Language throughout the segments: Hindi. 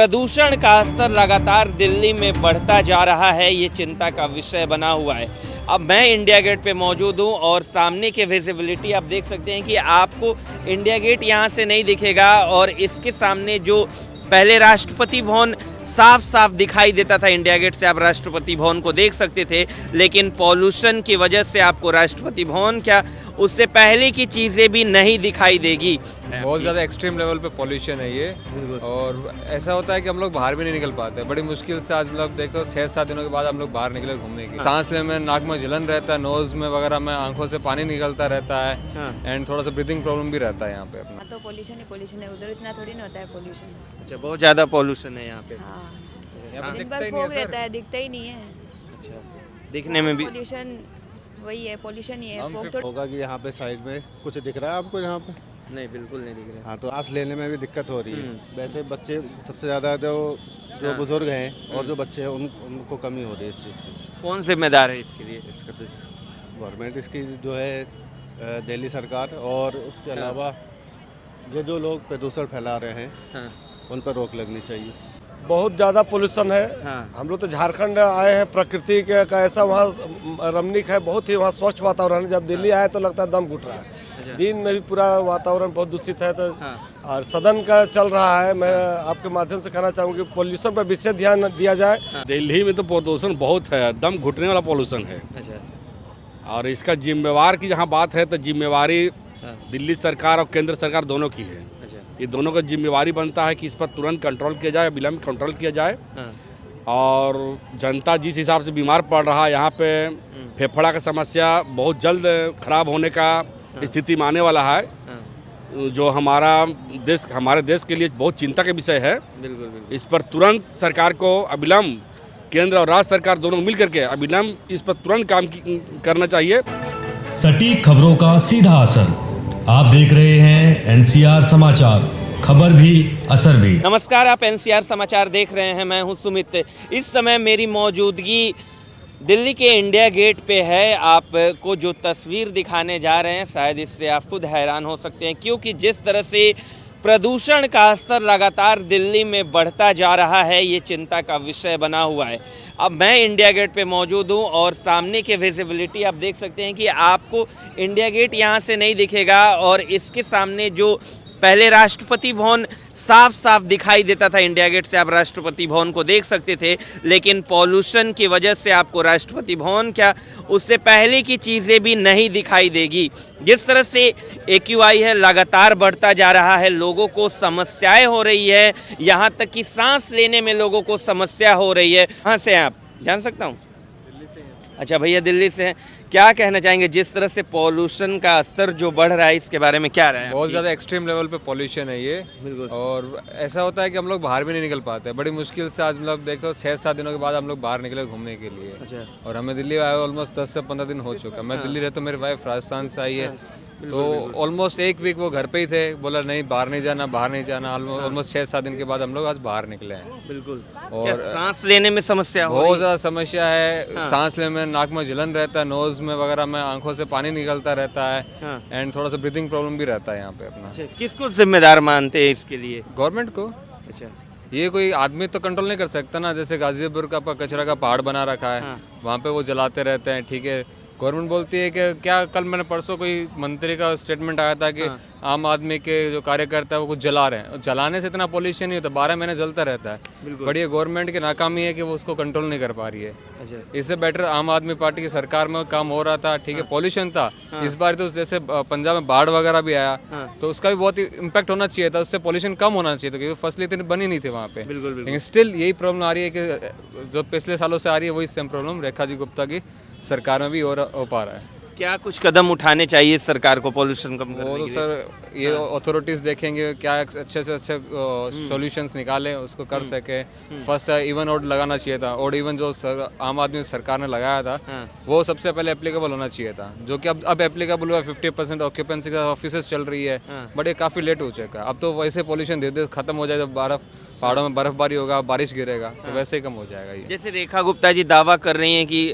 प्रदूषण का स्तर लगातार दिल्ली में बढ़ता जा रहा है, ये चिंता का विषय बना हुआ है। अब मैं इंडिया गेट पे मौजूद हूँ और सामने की विजिबिलिटी आप देख सकते हैं कि आपको इंडिया गेट यहाँ से नहीं दिखेगा और इसके सामने जो पहले राष्ट्रपति भवन साफ साफ दिखाई देता था, इंडिया गेट से आप राष्ट्रपति भवन को देख सकते थे, लेकिन पॉल्यूशन की वजह से आपको राष्ट्रपति भवन क्या उससे पहले की चीज़ें भी नहीं दिखाई देगी। बहुत ज़्यादा एक्सट्रीम लेवल पे पॉल्यूशन है ये, और ऐसा होता है कि हम लोग बाहर भी नहीं निकल पाते। बड़ी मुश्किल से आज लोग देखते हो 6-7 दिनों के बाद हम लोग बाहर निकले घूमने की। सांस लेने में नाक में जलन रहता है, नोज में वगैरह में आंखों से पानी निकलता रहता है एंड थोड़ा सा ब्रीथिंग प्रॉब्लम भी रहता है यहाँ पे अपना। तो पोल्यूशन है, उधर इतना थोड़ी ना होता है पोल्यूशन। अच्छा, बहुत ज़्यादा पॉल्यूशन है यहाँ पे। हाँ, दिन भर फॉग रहता है, दिखता ही नहीं है। अच्छा, दिखने में भी पोल्यूशन वही है, पोल्यूशन ही है। फॉग तो होगा कि यहाँ पे साइड में कुछ दिख रहा है आपको यहाँ पे? नहीं, बिल्कुल नहीं दिख रहा। हाँ, तो सांस लेने में भी दिक्कत हो रही है। वैसे बच्चे सबसे ज़्यादा जो बुजुर्ग हैं और जो बच्चे हैं उनको कमी हो रही है इस चीज़ की। कौन जिम्मेदार है इसके लिए? इसका गवर्नमेंट इसकी जो है दिल्ली सरकार, और उसके अलावा ये जो लोग प्रदूषण फैला रहे हैं उन पर रोक लगनी चाहिए। बहुत ज़्यादा पोल्यूशन है। हम लोग तो झारखंड आए हैं, प्रकृति का ऐसा वहाँ रमणीक है, बहुत ही वहाँ स्वच्छ वातावरण है। जब दिल्ली आए तो लगता है दम घुट रहा है। दिन में भी पूरा वातावरण बहुत दूषित है। तो और सदन का चल रहा है, मैं आपके माध्यम से कहना चाहूँगी कि पोल्यूशन पर विशेष ध्यान दिया जाए। दिल्ली में तो प्रदूषण बहुत है, दम घुटने वाला पोल्यूशन है। और इसका जिम्मेवार की जहाँ बात है तो जिम्मेवारी दिल्ली सरकार और केंद्र सरकार दोनों की है। ये दोनों का जिम्मेवारी बनता है कि इस पर तुरंत कंट्रोल किया जाए, विलम्ब कंट्रोल किया जाए। और जनता जिस हिसाब से बीमार पड़ रहा है, यहाँ पे फेफड़ा का समस्या बहुत जल्द खराब होने का स्थिति में आने वाला है, जो हमारे देश के लिए बहुत चिंता का विषय है। बिल्कुल। इस पर तुरंत सरकार को अविलंब, केंद्र और राज्य सरकार दोनों मिल करके अविलंब इस पर तुरंत काम करना चाहिए। सटीक खबरों का सीधा असर, आप देख रहे हैं एनसीआर समाचार, खबर भी असर भी। नमस्कार, आप एनसीआर समाचार देख रहे हैं, मैं हूं सुमित। इस समय मेरी मौजूदगी दिल्ली के इंडिया गेट पे है। आपको जो तस्वीर दिखाने जा रहे हैं शायद इससे आप खुद हैरान हो सकते हैं, क्योंकि जिस तरह से प्रदूषण का स्तर लगातार दिल्ली में बढ़ता जा रहा है, ये चिंता का विषय बना हुआ है। अब मैं इंडिया गेट पे मौजूद हूँ और सामने की विजिबिलिटी आप देख सकते हैं कि आपको इंडिया गेट यहाँ से नहीं दिखेगा और इसके सामने जो पहले राष्ट्रपति भवन साफ साफ दिखाई देता था, इंडिया गेट से आप राष्ट्रपति भवन को देख सकते थे, लेकिन पॉल्यूशन की वजह से आपको राष्ट्रपति भवन क्या उससे पहले की चीज़ें भी नहीं दिखाई देगी। जिस तरह से AQI है लगातार बढ़ता जा रहा है, लोगों को समस्याएं हो रही है, यहाँ तक कि सांस लेने में लोगों को समस्या हो रही है। कहाँ से हैं आप, जान सकता हूँ? अच्छा भैया, दिल्ली से हैं। क्या कहना चाहेंगे जिस तरह से पॉल्यूशन का स्तर जो बढ़ रहा है, इसके बारे में क्या रहा है? बहुत ज़्यादा एक्सट्रीम लेवल पे पॉल्यूशन है ये, और ऐसा होता है कि हम लोग बाहर भी नहीं निकल पाते। बड़ी मुश्किल से आज लोग देखते हो 6-7 दिनों के बाद हम लोग बाहर निकले घूमने के लिए। और हमें दिल्ली आए ऑलमोस्ट 10 से 15 दिन हो चुका। मैं दिल्ली रहता हूँ, मेरी वाइफ राजस्थान से आई है, तो ऑलमोस्ट एक वीक वो घर पे ही थे। बोला नहीं बाहर नहीं जाना। ऑलमोस्ट 6-7 दिन के बाद हम लोग आज बाहर निकले हैं। बिल्कुल। और सांस लेने में समस्या बहुत ज़्यादा समस्या है। सांस लेने में नाक में जलन रहता है, नोज में वगैरह में आंखों से पानी निकलता रहता है एंड थोड़ा सा ब्रीथिंग प्रॉब्लम भी रहता है यहाँ पे अपना। किसको जिम्मेदार मानते हैं इसके लिए? गवर्नमेंट को। अच्छा, ये कोई आदमी तो कंट्रोल नहीं कर सकता ना। जैसे गाजीपुर का कचरा का पहाड़ बना रखा है, वहाँ पे वो जलाते रहते हैं, ठीक है। गवर्नमेंट बोलती है कि क्या, कल मैंने परसों कोई मंत्री का स्टेटमेंट आया था कि आम आदमी के जो कार्यकर्ता है वो कुछ जला रहे हैं। जलाने से इतना पॉल्यूशन नहीं होता, 12 महीने जलता रहता है। बड़ी गवर्नमेंट की नाकामी है कि वो उसको कंट्रोल नहीं कर पा रही है। इससे बेटर आम आदमी पार्टी की सरकार में काम हो रहा था, ठीक है। पॉल्यूशन था इस बार, तो जैसे पंजाब में बाढ़ वगैरह भी आया तो उसका भी बहुत ही इम्पैक्ट होना चाहिए था, उससे पॉल्यूशन कम होना चाहिए था, क्योंकि फसलें इतनी बनी नहीं थी वहाँ पे। लेकिन स्टिल यही प्रॉब्लम आ रही है कि जो पिछले सालों से आ रही है वही सेम प्रॉब्लम रेखा जी गुप्ता की सरकार में भी हो पा रहा है। क्या कुछ कदम उठाने चाहिए सरकार को पॉल्यूशन कम करने के लिए? सर ये अथॉरिटीज़ देखेंगे क्या अच्छे से अच्छे सॉल्यूशंस निकालें, उसको कर सके। फर्स्ट इवन ऑड लगाना चाहिए था, और इवन जो आम आदमी सरकार ने लगाया था वो सबसे पहले एप्लीकेबल होना चाहिए था, जो कि अब एप्लीकेबल हुआ। 50% ऑक्यूपेंसी का ऑफिसेस चल रही है, बट ये काफ़ी लेट हो चुका है। अब तो वैसे पॉल्यूशन धीरे धीरे खत्म हो जाए, जब पहाड़ों में बर्फबारी होगा, बारिश गिरेगा, तो वैसे ही कम हो जाएगा ये। जैसे रेखा गुप्ता जी दावा कर रही हैं कि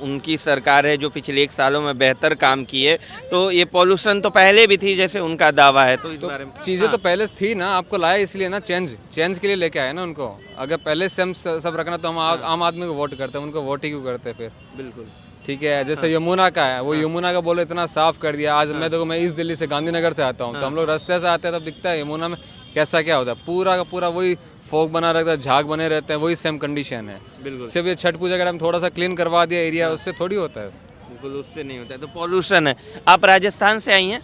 उनकी सरकार है जो पिछले 1 सालों में बेहतर काम की है, तो ये पॉल्यूशन तो पहले भी थी जैसे उनका दावा है, तो इस बारे में चीज़ें तो पहले से थी ना, आपको लाया इसलिए ना, चेंज के लिए लेके आए ना उनको। अगर पहले से हम सब रखना तो हम आम आदमी को वोट करते हैं, उनको वोट ही क्यों करते फिर? बिल्कुल ठीक है, जैसे यमुना का है, वो यमुना का बोले इतना साफ कर दिया। आज मैं देखो, मैं ईस्ट दिल्ली से गांधीनगर से आता हूँ, तो हम लोग रास्ते से आते हैं तब दिखता है यमुना में कैसा क्या होता है, पूरा का पूरा वही फोग बना रहता है, झाग बने रहते हैं, वही सेम कंडीशन है। बिल्कुल सिर्फ ये छठ पूजा का टाइम थोड़ा सा क्लीन करवा दिया एरिया, उससे थोड़ी होता है। बिल्कुल उससे नहीं होता है, तो पॉल्यूशन है। आप राजस्थान से आई हैं,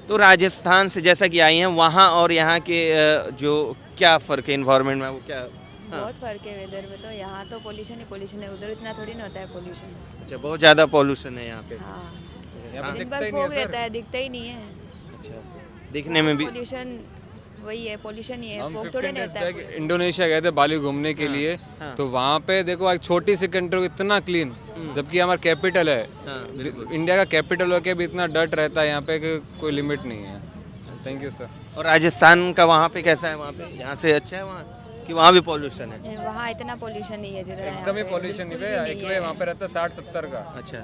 तो राजस्थान से जैसा कि आई हैं, वहाँ और यहाँ के जो क्या फ़र्क है इन्वायरमेंट में, वो क्या? बहुत फर्क है वेदर में, तो यहाँ तो पोल्यूशन ही है, उधर इतना थोड़ी ना होता है पोल्यूशन। अच्छा, बहुत ज़्यादा पॉल्यूशन है यहाँ पे। हाँ, दिन भर फोग रहता है, दिखता ही नहीं है। अच्छा, दिखने में भी पोल्यूशन वही है, पोल्यूशन ही है, हम फोग 15 थोड़ी days रहता है। back इंडोनेशिया गए थे बाली घूमने के लिए, हाँ। तो वहाँ पे देखो एक छोटी सी कंट्री इतना क्लीन, जबकि हमारा कैपिटल है, इंडिया का कैपिटल होके भी इतना डर्ट रहता है यहाँ पे कि कोई लिमिट नहीं है। Thank you sir. और राजस्थान का वहाँ पे कैसा है? वहाँ पे यहाँ से अच्छा है वहाँ कि वहाँ भी पॉल्यूशन है? वहाँ इतना पोल्यूशन नहीं है जिधर यहाँ एकदम ही पे, पॉल्यूशन नहीं बिल्कुल है, भी नहीं एक्वे है। वहाँ पे रहता है 60-70 का, अच्छा,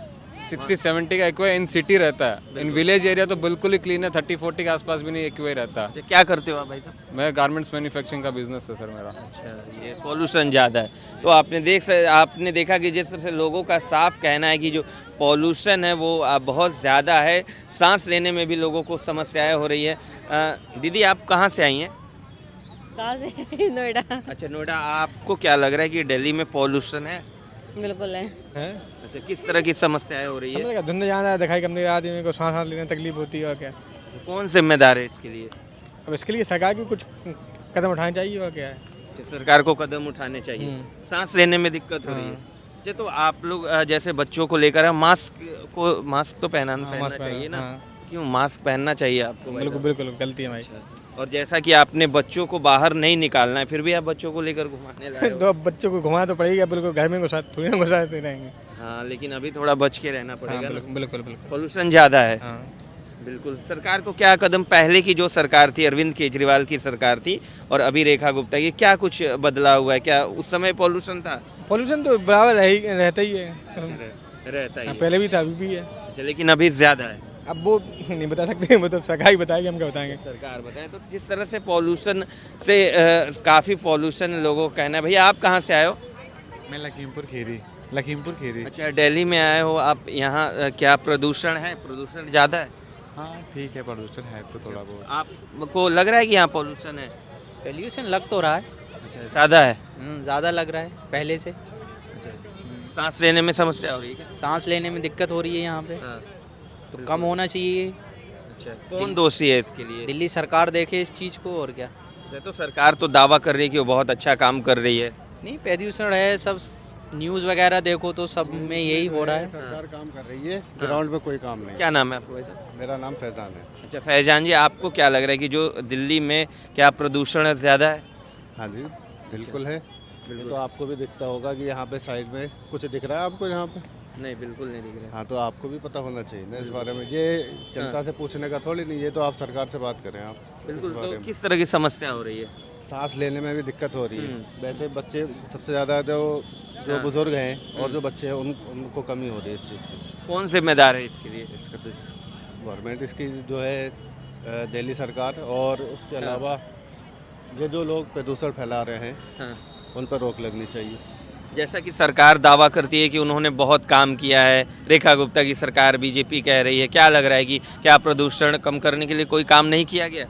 60-70 का एक्वे इन सिटी रहता है। इन विलेज एरिया तो बिल्कुल ही क्लीन है, 30-40 के आसपास भी नहीं एक्वे रहता है। अच्छा, क्या करते हो आप भाई साहब? मैं गारमेंट्स मैन्युफैक्चरिंग का बिजनेस है सर मेरा। अच्छा, ये पॉल्यूशन ज़्यादा है, तो आपने देखा कि जिस तरह से लोगों का साफ कहना है कि जो पॉल्यूशन है वो बहुत ज़्यादा है, सांस लेने में भी लोगों को समस्याएं हो रही है। दीदी, आप कहाँ से आई हैं? कहाँ से? नोएडा। अच्छा, नोएडा। आपको क्या लग रहा है कि दिल्ली में पॉल्यूशन है? बिल्कुल है। अच्छा, किस तरह की समस्याएं हो रही है? धुंध जाना दिखाई कम नहीं, आदमी को सांस लेने में तकलीफ होती है और क्या। अच्छा, कौन जिम्मेदार है इसके लिए? अब इसके लिए सरकार की कुछ कदम उठाने चाहिए और क्या है। अच्छा, सरकार को कदम उठाने चाहिए। सांस लेने में दिक्कत हो रही है। अच्छा, तो आप लोग जैसे बच्चों को लेकर मास्क तो पहनना चाहिए ना? क्यों मास्क पहनना चाहिए आपको? बिल्कुल बिल्कुल गलती है भाई। और जैसा कि आपने बच्चों को बाहर नहीं निकालना है, फिर भी आप बच्चों को लेकर घुमाने लाए हो। तो अब बच्चों को घुमाना तो पड़ेगा, बिल्कुल घर में थोड़ी ना घुसाते रहेंगे। हाँ, लेकिन अभी थोड़ा बच के रहना पड़ेगा ना। बिल्कुल पॉल्यूशन ज़्यादा है। हाँ। बिल्कुल। सरकार को क्या कदम, पहले की जो सरकार थी, अरविंद केजरीवाल की सरकार थी, और अभी रेखा गुप्ता की, क्या कुछ बदला हुआ है? क्या उस समय पॉल्यूशन था? पॉल्यूशन तो बराबर रहता ही है, रहता ही है। पहले भी था अभी भी है। अच्छा, लेकिन अभी ज़्यादा है। अब वो नहीं बता सकते, वो तो सरकार ही बताएगी, हम क्या बताएंगे। सरकार बताए। तो जिस तरह से पॉल्यूशन से काफ़ी पॉल्यूशन लोगों का कहना है। भैया, आप कहाँ से आए हो? मैं लखीमपुर खीरी। अच्छा, दिल्ली में आए हो आप। यहाँ क्या प्रदूषण है? प्रदूषण ज़्यादा है? हाँ ठीक है, प्रदूषण है तो थोड़ा बहुत। आपको लग रहा है कि यहाँ पॉल्यूशन है? पोल्यूशन लग तो रहा है, अच्छा, ज़्यादा है। ज़्यादा लग रहा है पहले से। सांस लेने में समस्या हो रही है क्या? सांस लेने में दिक्कत हो रही है यहाँ पे, हाँ। तो कम होना चाहिए। अच्छा, कौन दोषी है इसके लिए? दिल्ली सरकार देखे इस चीज़ को, और क्या। अच्छा, तो सरकार तो दावा कर रही है कि वो बहुत अच्छा काम कर रही है। नहीं, प्रदूषण है, सब न्यूज़ वगैरह देखो तो सब में यही हो रहा है। सरकार काम कर रही है, ग्राउंड में कोई काम नहीं। क्या नाम है आपको वैसे? मेरा नाम फैजान है। अच्छा, फैजान जी, आपको क्या लग रहा है कि जो दिल्ली में क्या प्रदूषण ज़्यादा है? हाँ जी, बिल्कुल है। ये तो आपको भी दिखता होगा कि यहाँ पे साइड में कुछ दिख रहा है आपको यहाँ पे? नहीं, बिल्कुल नहीं दिख रहा। हाँ, तो आपको भी पता होना चाहिए ना इस बारे में। ये जनता से पूछने का थोड़ी नहीं, ये तो आप सरकार से बात करें आप बिल्कुल। इस बारे तो में। किस तरह की समस्या हो रही है? सांस लेने में भी दिक्कत हो रही है। वैसे बच्चे सबसे ज़्यादा जो बुजुर्ग हैं और जो बच्चे हैं उनको कमी हो रही है इस चीज़ की। कौन जिम्मेदार है इसके लिए? इसका गवर्नमेंट इसकी जो है दिल्ली सरकार, और उसके अलावा ये जो लोग प्रदूषण फैला रहे हैं हाँ। उन पर रोक लगनी चाहिए। जैसा कि सरकार दावा करती है कि उन्होंने बहुत काम किया है, रेखा गुप्ता की सरकार बीजेपी कह रही है, क्या लग रहा है कि क्या प्रदूषण कम करने के लिए कोई काम नहीं किया गया?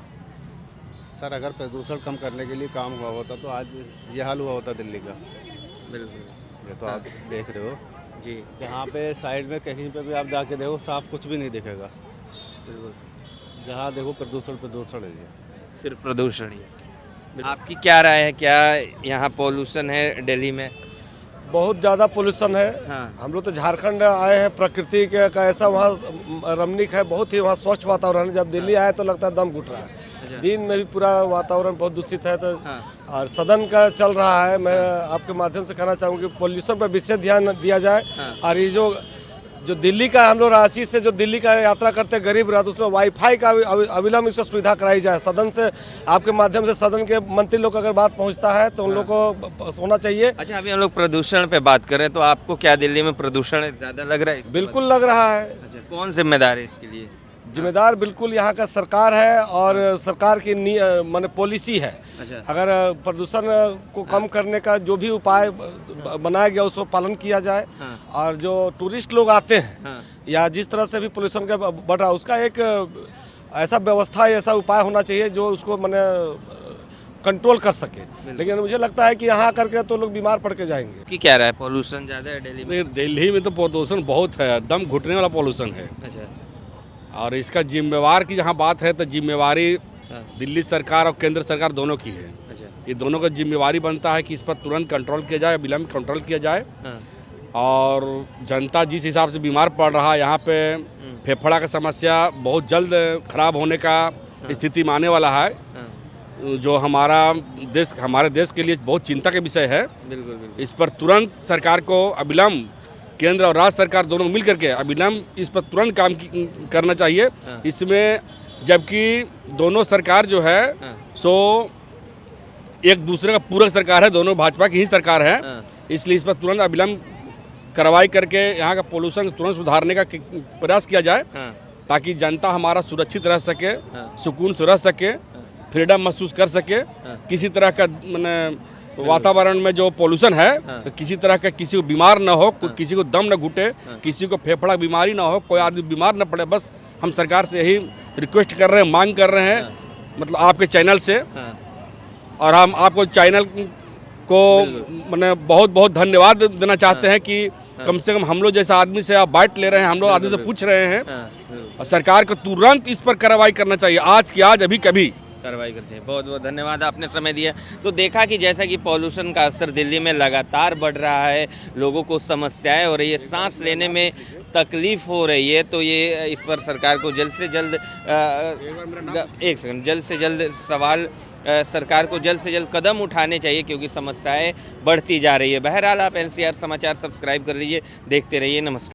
सर, अगर प्रदूषण कम करने के लिए काम हुआ होता तो आज ये हाल हुआ होता दिल्ली का। बिल्कुल। ये तो आप देख रहे हो जी। जहाँ पे साइड में कहीं पे भी आप जाके देखो, साफ कुछ भी नहीं दिखेगा। बिल्कुल। जहाँ देखो प्रदूषण है ये। सिर्फ प्रदूषण ही है। आपकी क्या राय है? क्या यहाँ पॉल्यूशन है दिल्ली में? बहुत ज़्यादा पोल्यूशन है। हाँ। हम लोग तो झारखंड आए हैं, प्रकृति का ऐसा वहाँ रमणीक है, बहुत ही वहाँ स्वच्छ वातावरण है। जब दिल्ली आए तो लगता है दम घुट रहा है। दिन में भी पूरा वातावरण बहुत दूषित है। तो और सदन का चल रहा है, मैं आपके माध्यम से कहना चाहूँगी कि पोल्यूशन पर विशेष ध्यान दिया जाए। और ये जो जो दिल्ली का हम लोग रांची से जो दिल्ली का यात्रा करते हैं गरीब रथ, उसमें वाईफाई का अविलंब इसको सुविधा कराई जाए। सदन से आपके माध्यम से सदन के मंत्री लोग अगर बात पहुंचता है तो उन लोग को होना चाहिए। अच्छा, अभी हम लोग प्रदूषण पे बात करें तो आपको क्या दिल्ली में प्रदूषण ज़्यादा लग रहा है? बिल्कुल लग रहा है। अच्छा, कौन जिम्मेदार है इसके लिए? जिम्मेदार बिल्कुल यहाँ का सरकार है और सरकार की माने पॉलिसी है। अच्छा। अगर प्रदूषण को कम करने का जो भी उपाय बनाया गया उसको पालन किया जाए। और जो टूरिस्ट लोग आते हैं या जिस तरह से भी पोल्यूशन का बढ़ रहा है उसका एक ऐसा व्यवस्था, ऐसा उपाय होना चाहिए जो उसको माने कंट्रोल कर सके। लेकिन मुझे लगता है कि यहाँ करके तो लोग बीमार पड़ के जाएंगे। कि क्या रहा है, पोल्यूशन ज़्यादा है दिल्ली में? दिल्ली में तो प्रदूषण बहुत है, दम घुटने वाला पोल्यूशन है। अच्छा। और इसका जिम्मेवार की जहाँ बात है तो जिम्मेवारी दिल्ली सरकार और केंद्र सरकार दोनों की है। अच्छा। ये दोनों का जिम्मेवारी बनता है कि इस पर तुरंत कंट्रोल किया जाए, विलम्ब कंट्रोल किया जाए। और जनता जिस हिसाब से बीमार पड़ रहा है, यहाँ पे फेफड़ा का समस्या बहुत जल्द खराब होने का स्थिति में आने वाला है, जो हमारे देश के लिए बहुत चिंता का विषय है। बिल्कुल। इस पर तुरंत सरकार को अविलंब, केंद्र और राज्य सरकार दोनों मिल करके अविलंब इस पर तुरंत काम करना चाहिए। इसमें जबकि दोनों सरकार जो है सो एक दूसरे का पूरक सरकार है, दोनों भाजपा की ही सरकार है। इसलिए इस पर तुरंत अविलंब कार्रवाई करके यहाँ का पोल्यूशन तुरंत सुधारने का प्रयास किया जाए, ताकि जनता हमारा सुरक्षित रह सके, सुकून से रह सके, फ्रीडम महसूस कर सके। किसी तरह का मैंने वातावरण में जो पोल्यूशन है तो किसी तरह का किसी को बीमार ना हो, किसी को दम न घुटे, किसी को फेफड़ा बीमारी ना हो, कोई आदमी बीमार न पड़े। बस हम सरकार से यही रिक्वेस्ट कर रहे हैं, मांग कर रहे हैं, मतलब आपके चैनल से। और हम आपको चैनल को मैंने बहुत बहुत धन्यवाद देना चाहते हैं कि कम से कम हम लोग जैसा आदमी से आप बाइट ले रहे हैं, हम लोग आदमी से पूछ रहे हैं। और सरकार को तुरंत इस पर कार्रवाई करना चाहिए, आज की आज, अभी कभी कार्रवाई करनी चाहिए। बहुत बहुत धन्यवाद, आपने समय दिया। तो देखा कि जैसा कि पॉल्यूशन का असर दिल्ली में लगातार बढ़ रहा है, लोगों को समस्याएं हो रही है, सांस लेने में तकलीफ हो रही है। तो ये इस पर सरकार को जल्द से जल्द सरकार को जल्द से जल्द कदम उठाने चाहिए, क्योंकि समस्याएं बढ़ती जा रही है। बहरहाल आप NCR समाचार सब्सक्राइब कर लीजिए, देखते रहिए। नमस्कार।